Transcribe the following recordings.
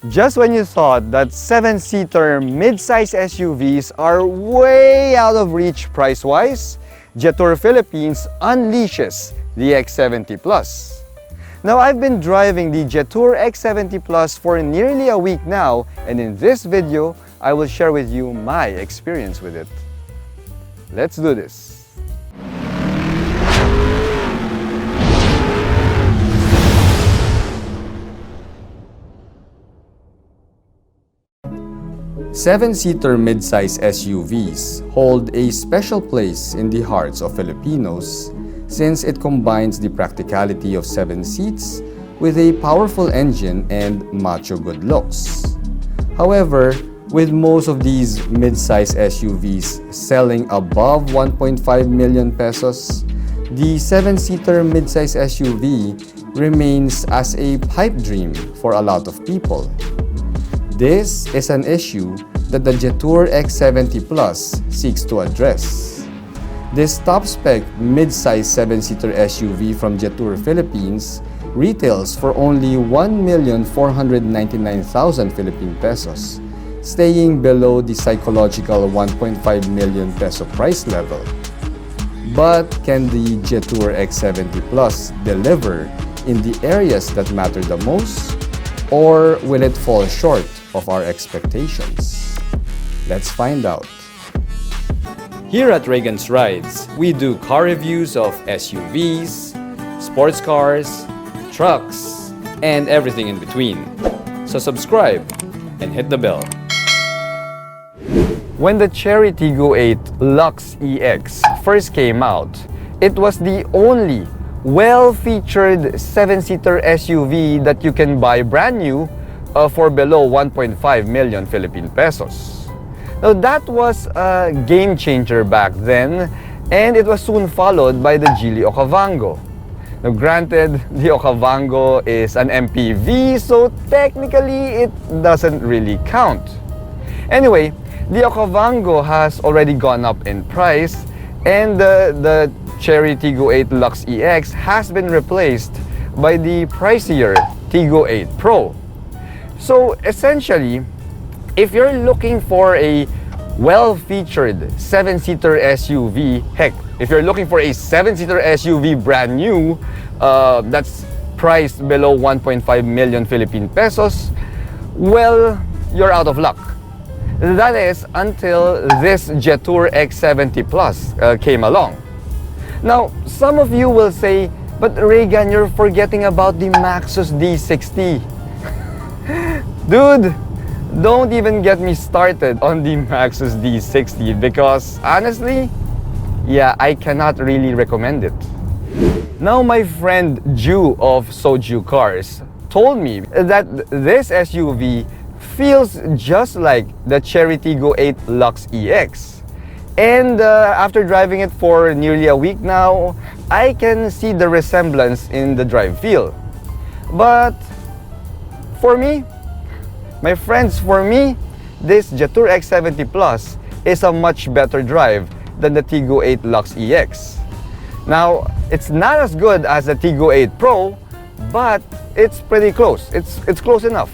Just when you thought that 7-seater mid-size SUVs are way out of reach price-wise, Jetour Philippines unleashes the X70 Plus. Now, I've been driving the Jetour X70 Plus for nearly a week now, and in this video, I will share with you my experience with it. Let's do this. Seven-seater mid-size SUVs hold a special place in the hearts of Filipinos since it combines the practicality of 7 seats with a powerful engine and macho good looks. However, with most of these mid-size SUVs selling above 1.5 million pesos, the 7-seater mid-size SUV remains as a pipe dream for a lot of people. This is an issue that the Jetour X70 Plus seeks to address. This top-spec mid-size 7-seater SUV from Jetour Philippines retails for only 1,499,000 Philippine pesos, staying below the psychological 1.5 million peso price level. But can the Jetour X70 Plus deliver in the areas that matter the most? Or will it fall short of our expectations? Let's find out. Here at Reagan's Rides, we do car reviews of SUVs, sports cars, trucks, and everything in between. So subscribe and hit the bell. When the Chery Tiggo 8 Lux EX first came out, it was the only well-featured 7-seater SUV that you can buy brand new for below 1.5 million Philippine pesos. Now that was a game changer back then, and it was soon followed by the Geely Okavango. Now granted, the Okavango is an MPV, so technically it doesn't really count. Anyway, the Okavango has already gone up in price, and the Chery Tiggo 8 Lux EX has been replaced by the pricier Tiggo 8 Pro. So essentially, if you're looking for a well-featured 7-seater SUV, heck, if you're looking for a 7-seater SUV brand new, that's priced below 1.5 million Philippine pesos, well, you're out of luck. That is until this Jetour X70 Plus came along. Now, some of you will say, but Reagan, you're forgetting about the Maxus D60. Dude, don't even get me started on the Maxus D60 because honestly, yeah, I cannot really recommend it. Now, my friend Ju of Soju Cars told me that this SUV feels just like the Chery Tiggo 8 Lux EX. And after driving it for nearly a week now, I can see the resemblance in the drive feel. But for me, my friends, for me, this Jetour X70 Plus is a much better drive than the Tiggo 8 Lux EX. Now, it's not as good as the Tiggo 8 Pro, but it's pretty close. It's close enough.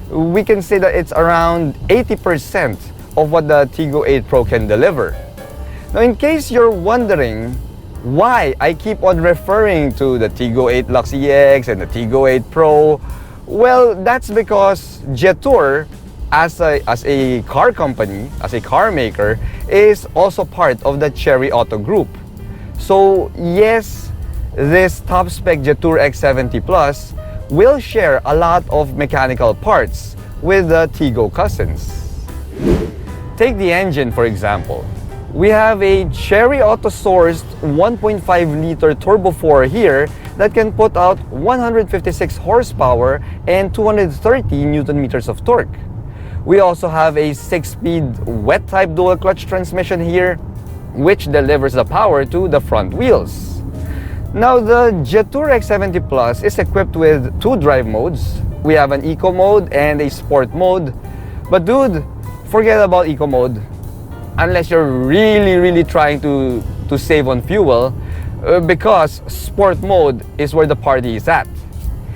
We can say that it's around 80% of what the Tiggo 8 Pro can deliver. Now, in case you're wondering why I keep on referring to the Tiggo 8 Lux EX and the Tiggo 8 Pro, well, that's because Jetour, as a car company, as a car maker, is also part of the Chery Auto Group. So yes, this top-spec Jetour X70 Plus will share a lot of mechanical parts with the Tiggo cousins. Take the engine, for example. We have a Chery Auto-sourced 1.5-liter Turbo 4 here that can put out 156 horsepower and 230 Newton-meters of torque. We also have a 6-speed wet-type dual-clutch transmission here, which delivers the power to the front wheels. Now, the Jetour X70 Plus is equipped with 2 drive modes. We have an Eco mode and a Sport mode. But dude, forget about Eco mode. Unless you're really trying to save on fuel, because Sport mode is where the party is at.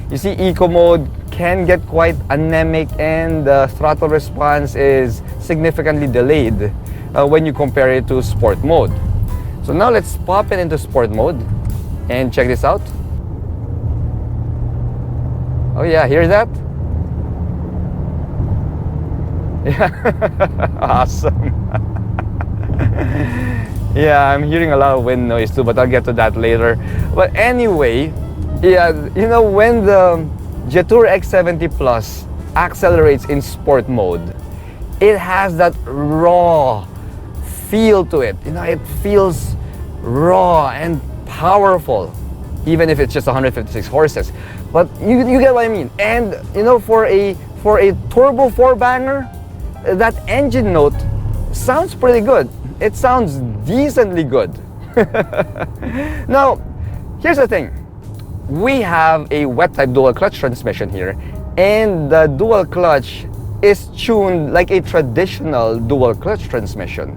You see, Eco mode can get quite anemic, and the throttle response is significantly delayed when you compare it to sport mode. So now let's pop it into sport mode and check this out. Oh yeah, hear that? Yeah, awesome. Yeah, I'm hearing a lot of wind noise too, but I'll get to that later. But anyway, yeah, you know, when the Jetour X70 Plus accelerates in sport mode, it has that raw feel to it. You know, it feels raw and powerful, even if it's just 156 horses. But you get what I mean. And you know, for a turbo four banger, that engine note sounds pretty good. It sounds decently good. Now, here's the thing. We have a wet type dual clutch transmission here, and the dual clutch is tuned like a traditional dual clutch transmission,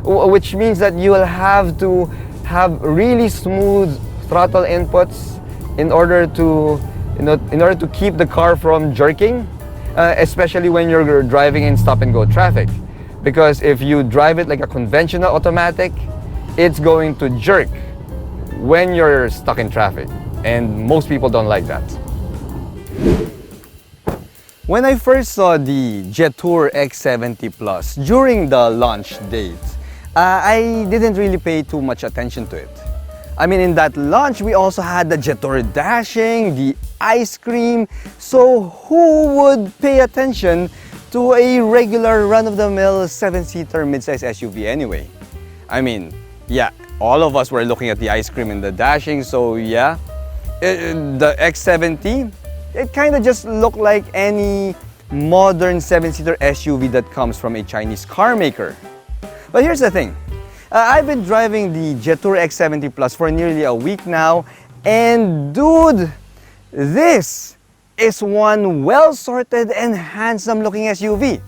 which means that you will have to have really smooth throttle inputs in order to, in order to keep the car from jerking, especially when you're driving in stop and go traffic. Because if you drive it like a conventional automatic, it's going to jerk when you're stuck in traffic, and most people don't like that. When I first saw the Jetour X70 Plus during the launch date, I didn't really pay too much attention to it. I mean, in that launch, we also had the Jetour Dashing, the Ice Cream, so who would pay attention to a regular run-of-the-mill 7-seater midsize SUV anyway? I mean, yeah, all of us were looking at the Ice Cream and the Dashing, so yeah. The X70, it kind of just looked like any modern 7-seater SUV that comes from a Chinese car maker. But here's the thing. I've been driving the Jetour X70 Plus for nearly a week now, and dude, this is one well-sorted and handsome-looking SUV.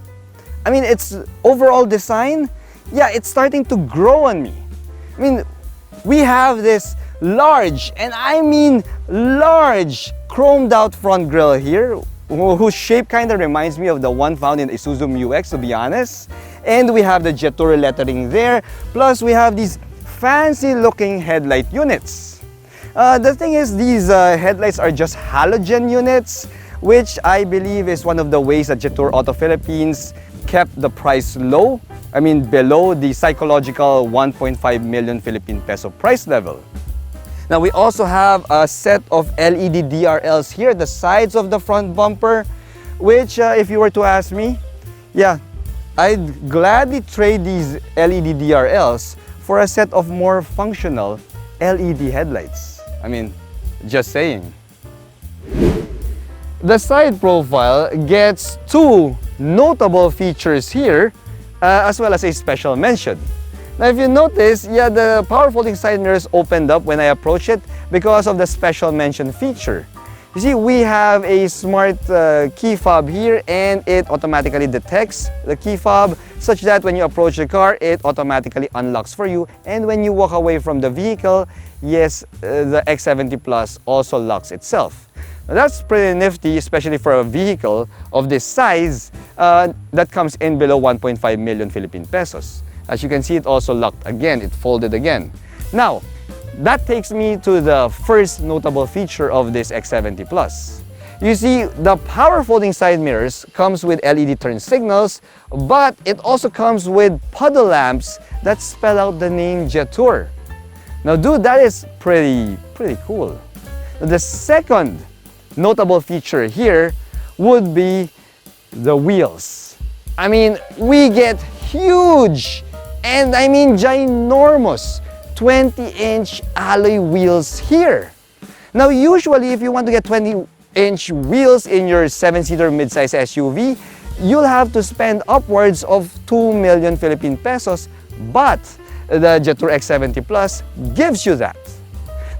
I mean, its overall design, yeah, it's starting to grow on me. I mean, we have this large, and I mean large, chromed out front grille here, whose shape kind of reminds me of the one found in Isuzu MU-X, to be honest. And we have the Jetour lettering there, plus we have these fancy-looking headlight units. The thing is, these headlights are just halogen units, which I believe is one of the ways that Jetour Auto Philippines kept the price low. I mean, below the psychological 1.5 million Philippine peso price level. Now, we also have a set of LED DRLs here, the sides of the front bumper, which if you were to ask me, yeah, I'd gladly trade these LED DRLs for a set of more functional LED headlights. I mean, just saying. The side profile gets two notable features here, as well as a special mention. Now, if you notice, yeah, the power folding side mirrors opened up when I approached it because of the special mention feature. You see, we have a smart key fob here, and it automatically detects the key fob such that when you approach the car, it automatically unlocks for you. And when you walk away from the vehicle, yes, the X70 Plus also locks itself. Now, that's pretty nifty, especially for a vehicle of this size that comes in below 1.5 million Philippine pesos. As you can see, it also locked again, it folded again. Now, that takes me to the first notable feature of this X70 Plus. You see, the power folding side mirrors comes with LED turn signals, but it also comes with puddle lamps that spell out the name Jetour. Now, dude, that is pretty cool. Now, the second notable feature here would be the wheels. I mean, we get huge, and I mean ginormous 20-inch alloy wheels here. Now, usually if you want to get 20-inch wheels in your 7-seater midsize SUV, you'll have to spend upwards of 2 million Philippine pesos, but the Jetour X70 Plus gives you that.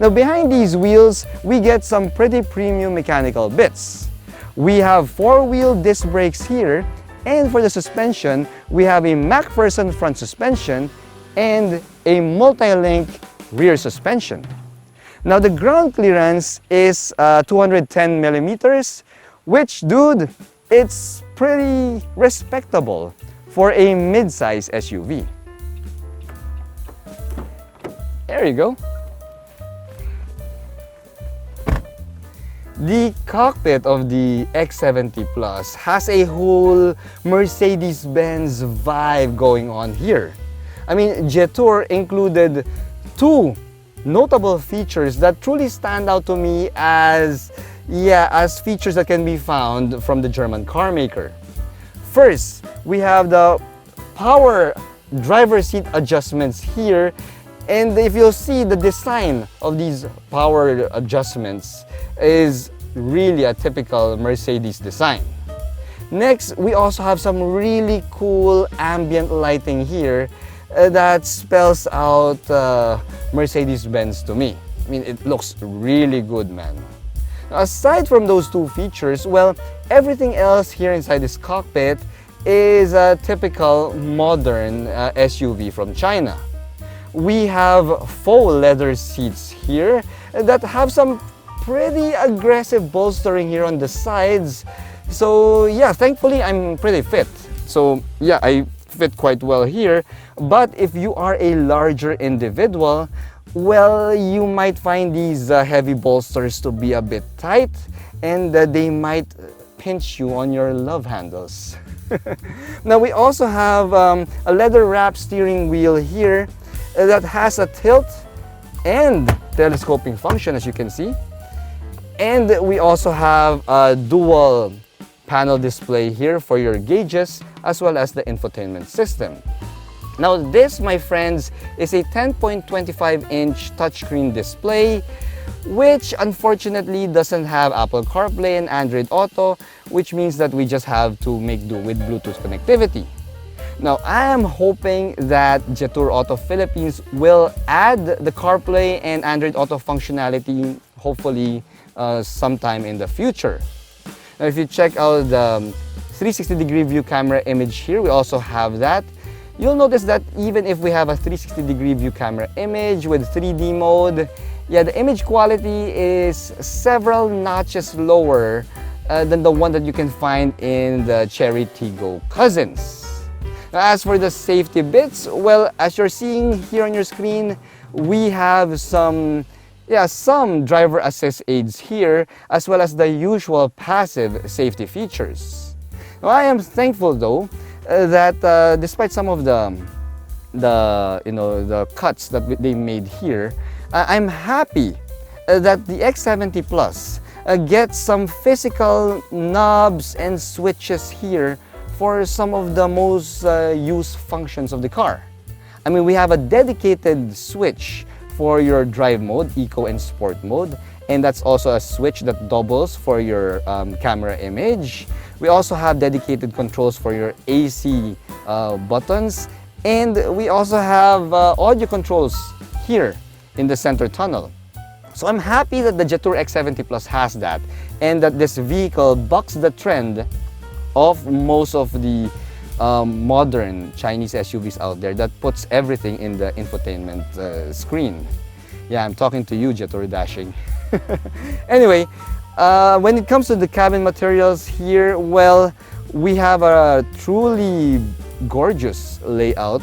Now, behind these wheels, we get some pretty premium mechanical bits. We have 4-wheel disc brakes here, and for the suspension, we have a MacPherson front suspension and a multi-link rear suspension. Now, the ground clearance is 210 millimeters, which, dude, it's pretty respectable for a mid-size SUV. There you go. The cockpit of the X70 Plus has a whole Mercedes-Benz vibe going on here. I mean, Jetour included two notable features that truly stand out to me as features that can be found from the German car maker. First, we have the power driver seat adjustments here, and if you'll see, the design of these power adjustments is really a typical Mercedes design. Next, we also have some really cool ambient lighting here that spells out Mercedes-Benz to me. I mean, it looks really good, man. Now, aside from those two features, well, everything else here inside this cockpit is a typical modern SUV from China. We have faux leather seats here that have some pretty aggressive bolstering here on the sides. So yeah, thankfully I'm pretty fit. So yeah, I fit quite well here. But if you are a larger individual, well, you might find these heavy bolsters to be a bit tight, and they might pinch you on your love handles. Now we also have a leather wrap steering wheel here that has a tilt and telescoping function, as you can see. And we also have a dual panel display here for your gauges, as well as the infotainment system. Now this, my friends, is a 10.25-inch touchscreen display, which unfortunately doesn't have Apple CarPlay and Android Auto, which means that we just have to make do with Bluetooth connectivity. Now, I am hoping that Jetour Auto Philippines will add the CarPlay and Android Auto functionality, hopefully sometime in the future. Now, if you check out the 360-degree view camera image here, we also have that. You'll notice that even if we have a 360-degree view camera image with 3D mode, yeah, the image quality is several notches lower than the one that you can find in the Chery Tiggo cousins. Now, as for the safety bits, well, as you're seeing here on your screen, we have some driver assist aids here, as well as the usual passive safety features. Now, I am thankful though that despite some of the cuts that they made here, I'm happy that the X70 Plus gets some physical knobs and switches here for some of the most used functions of the car. I mean, we have a dedicated switch for your drive mode, eco and sport mode, and that's also a switch that doubles for your camera image. We also have dedicated controls for your AC buttons, and we also have audio controls here in the center tunnel. So I'm happy that the Jetour X70 Plus has that, and that this vehicle bucks the trend of most of the modern Chinese SUVs out there that puts everything in the infotainment screen. Yeah, I'm talking to you, Jetour Dashing. Anyway, when it comes to the cabin materials here, well, we have a truly gorgeous layout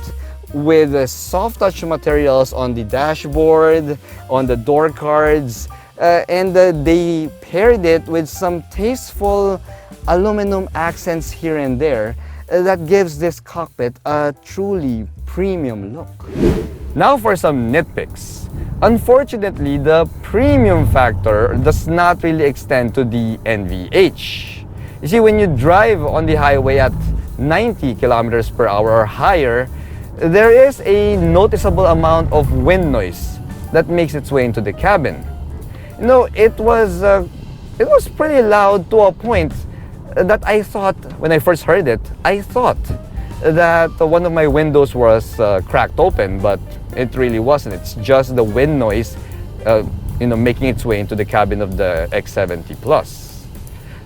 with soft touch materials on the dashboard, on the door cards, and they paired it with some tasteful aluminum accents here and there that gives this cockpit a truly premium look. Now for some nitpicks. Unfortunately, the premium factor does not really extend to the NVH. You see, when you drive on the highway at 90 kilometers per hour or higher, there is a noticeable amount of wind noise that makes its way into the cabin. You know, it was pretty loud to a point that I thought, when I first heard it, I thought that one of my windows was cracked open, but it really wasn't. It's just the wind noise, making its way into the cabin of the X70 Plus.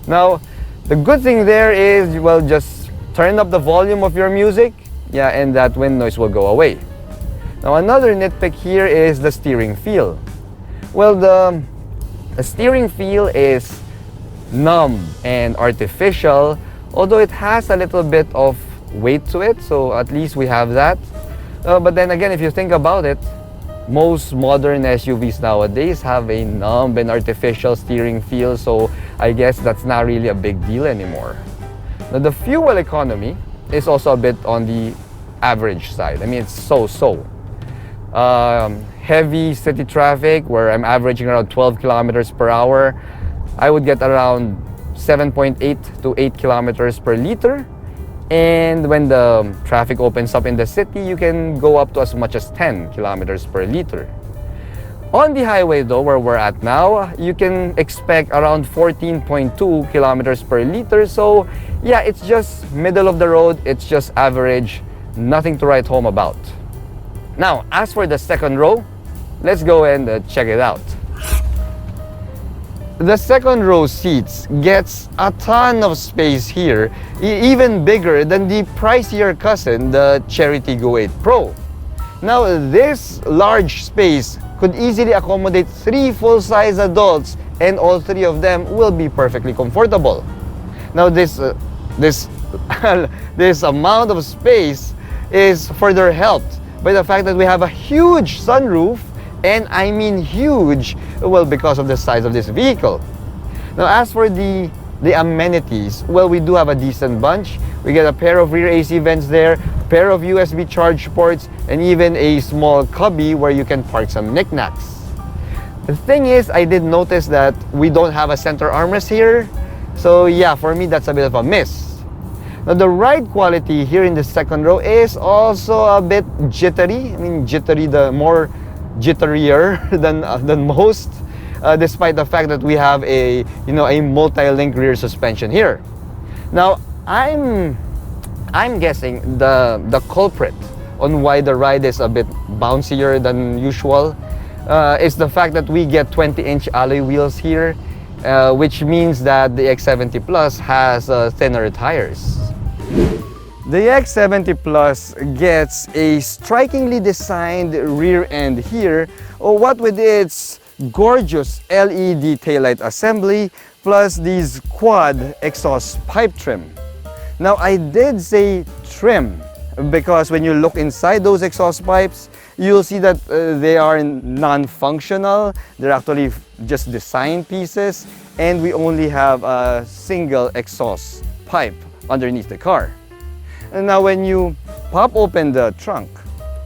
Now, the good thing there is, well, just turn up the volume of your music, yeah, and that wind noise will go away. Now, another nitpick here is the steering feel. Well, the steering feel is numb and artificial, although it has a little bit of weight to it, so at least we have that. But then again, if you think about it, most modern SUVs nowadays have a numb and artificial steering feel, so I guess that's not really a big deal anymore. Now, the fuel economy is also a bit on the average side. I mean, it's so-so. Heavy city traffic, where I'm averaging around 12 kilometers per hour, I would get around 7.8 to 8 kilometers per liter. And when the traffic opens up in the city, you can go up to as much as 10 kilometers per liter. On the highway though, where we're at now, you can expect around 14.2 kilometers per liter. So yeah, it's just middle of the road, it's just average, nothing to write home about. Now, as for the second row, let's go and check it out. The second row seats gets a ton of space here, even bigger than the pricier cousin, the Chery Tiggo 8 Pro. Now, this large space could easily accommodate 3 full-size adults, and all 3 of them will be perfectly comfortable. Now, this amount of space is further helped by the fact that we have a huge sunroof, and I mean huge, well, because of the size of this vehicle. Now, as for the amenities, well, we do have a decent bunch. We get a pair of rear AC vents there, a pair of USB charge ports, and even a small cubby where you can park some knickknacks. The thing is, I did notice that we don't have a center armrest here. So yeah, for me, that's a bit of a miss. Now, the ride quality here in the second row is also a bit jittery. I mean, jittery, the more jitterier than most, despite the fact that we have a multi-link rear suspension here. Now, I'm guessing the culprit on why the ride is a bit bouncier than usual is the fact that we get 20-inch alloy wheels here, which means that the X70 Plus has thinner tires. The X70 Plus gets a strikingly designed rear end here, what with its gorgeous LED taillight assembly plus these quad exhaust pipe trim. Now, I did say trim because when you look inside those exhaust pipes, you'll see that they are non-functional. They're actually just design pieces, and we only have a single exhaust pipe underneath the car. And now when you pop open the trunk,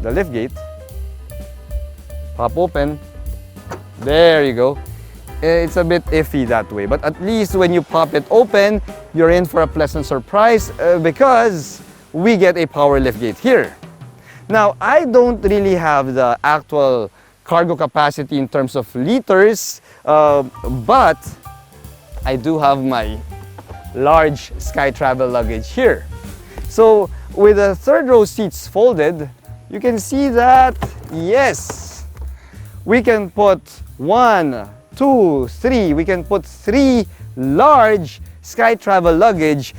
the liftgate, pop open, there you go. It's a bit iffy that way, but at least when you pop it open, you're in for a pleasant surprise because we get a power liftgate here. Now, I don't really have the actual cargo capacity in terms of liters, but I do have my large Sky Travel luggage here. So with the third row seats folded, you can see that, yes, we can put 1, 2, 3, we can put 3 large Sky Travel luggage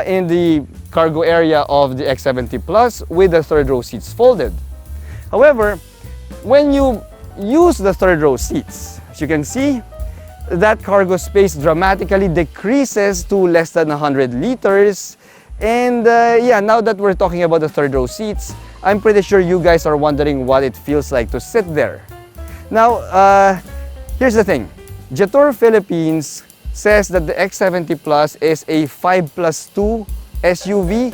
in the cargo area of the X70 Plus with the third row seats folded. However, when you use the third row seats, as you can see, that cargo space dramatically decreases to less than 100 liters. And yeah, now that we're talking about the third row seats, I'm pretty sure you guys are wondering what it feels like to sit there. Now, here's the thing. Jetour Philippines says that the X70 Plus is a 5+2 SUV.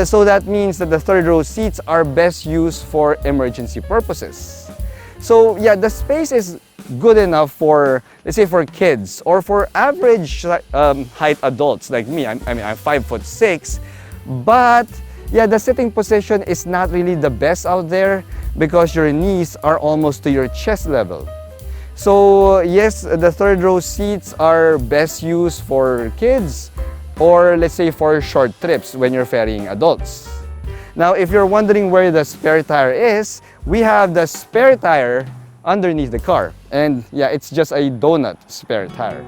So that means that the third row seats are best used for emergency purposes. So yeah, the space is good enough for, let's say, for kids or for average height adults like me. I'm 5'6", but yeah, the sitting position is not really the best out there because your knees are almost to your chest level. So yes, the third row seats are best used for kids or let's say for short trips when you're ferrying adults. Now, if you're wondering where the spare tire is, we have the spare tire underneath the car. And yeah, it's just a donut spare tire.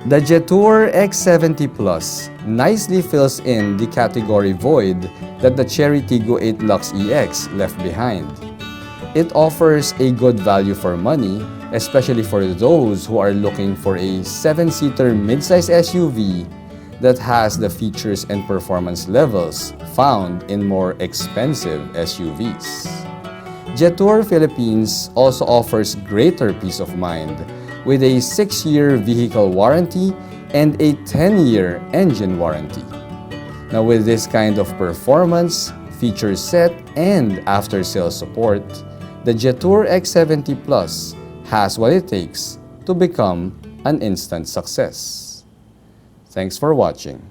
The Jetour X70 Plus nicely fills in the category void that the Chery Tiggo 8 Lux EX left behind. It offers a good value for money especially for those who are looking for a 7-seater midsize SUV that has the features and performance levels found in more expensive SUVs. Jetour Philippines also offers greater peace of mind with a 6-year vehicle warranty and a 10-year engine warranty. Now with this kind of performance, feature set, and after-sales support, the Jetour X70 Plus has what it takes to become an instant success. Thanks for watching.